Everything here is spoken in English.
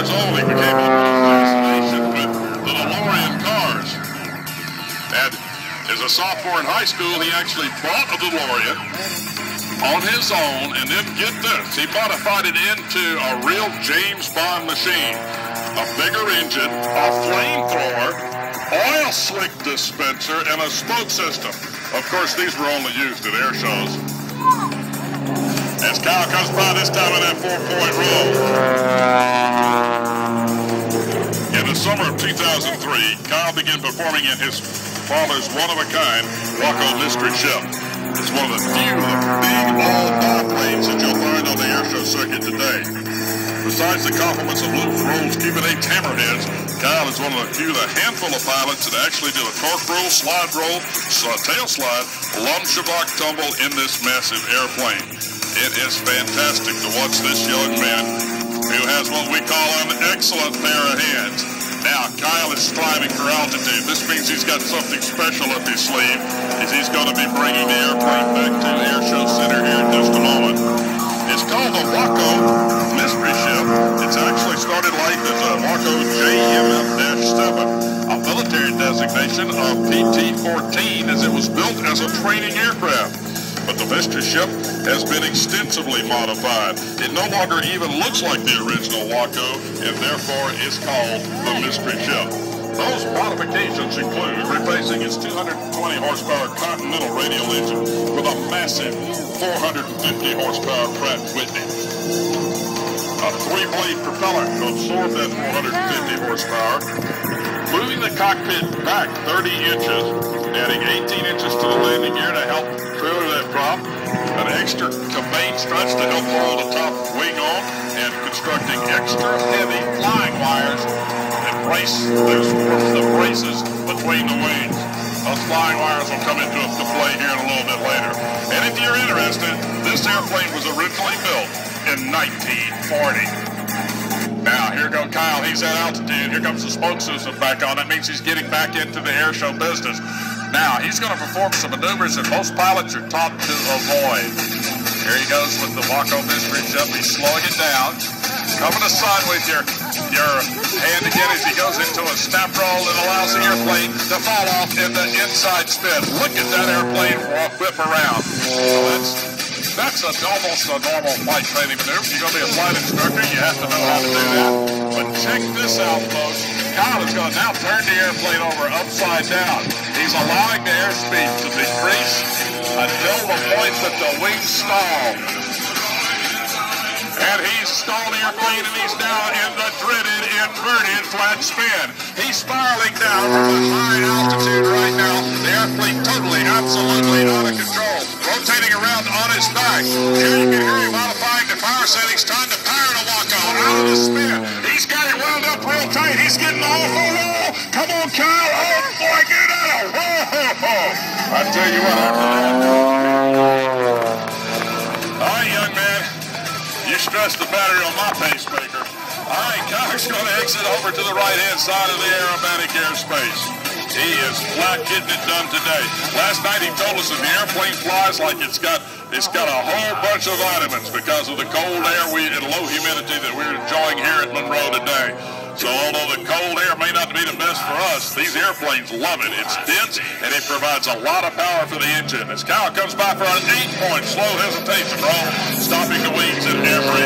years old, he became a fascination with the DeLorean cars. And as a sophomore in high school, he actually bought a DeLorean on his own, and then get this, he modified it into a real James Bond machine. A bigger engine, a flamethrower, oil slick dispenser, and a smoke system. Of course, these were only used at air shows. As Kyle comes by this time in that 4-point roll. In the summer of 2003, Kyle began performing in his father's one-of-a-kind Waco mystery ship. It's one of the few big all-monoplanes that you'll find on the airshow circuit today. Besides the compliments of Luke Rolls Cuban 8 hammerheads, Kyle is one of the handful of pilots that actually do a torque roll, slide roll, tail slide, lum shabak tumble in this massive airplane. It is fantastic to watch this young man who has what we call an excellent pair of hands. Now, Kyle is striving for altitude. This means he's got something special up his sleeve, as he's going to be bringing the airplane back to Airshow Center here in just a moment. It's called the Waco Mystery Ship. It's actually started life as a Waco JMF-7, a military designation of PT-14, as it was built as a training aircraft. But the Mystery Ship has been extensively modified. It no longer even looks like the original Waco, and therefore is called the Mystery Ship. Those modifications include replacing its 220 horsepower Continental radial engine with a massive 450 horsepower Pratt & Whitney. A 3-blade propeller to absorb that 450 horsepower. Moving the cockpit back 30 inches, adding 18 inches to the landing gear to help trailer that prop, an extra cabane stretch to help hold the top wing on, and constructing extra heavy flying wires that brace the braces between the wings. Those flying wires will come into play here in a little bit later. And if you're interested, this airplane was originally built in 1940. Now, here goes Kyle. He's at altitude. Here comes the smoke system back on. That means he's getting back into the airshow business. Now, he's going to perform some maneuvers that most pilots are taught to avoid. Here he goes with the Waco Mystery Ship. He's slowing it down. Coming aside with your hand again as he goes into a snap roll that allows the airplane to fall off in the inside spin. Look at that airplane whip around. So that's almost a normal flight training maneuver. If you're going to be a flight instructor, you have to know how to do that. But check this out, folks. Kyle is going to now turn the airplane over upside down. He's allowing the airspeed to decrease until the point that the wings stall. And he's stalled the airplane, and he's now in the dreaded inverted flat spin. He's spiraling down from a high altitude right now. The airplane totally, absolutely out of control. Rotating around on his back. Here you can hear him modifying the power settings. Time to power the Waco out of the spin. He's got it wound up real tight. He's getting off the wall. Come on, Kyle. Oh, boy, get out of whoa. I tell you what, after that. All right, young man. You stressed the battery on my pacemaker. All right, Kyle's going to exit over to the right-hand side of the aerobatic airspace. He is flat getting it done today. Last night he told us that the airplane flies like it's got a whole bunch of vitamins because of the cold air and low humidity that we're enjoying here at Monroe today. So although the cold air may not be the best for us, these airplanes love it. It's dense and it provides a lot of power for the engine. As Kyle comes by for an 8-point slow hesitation roll, stopping the wings at every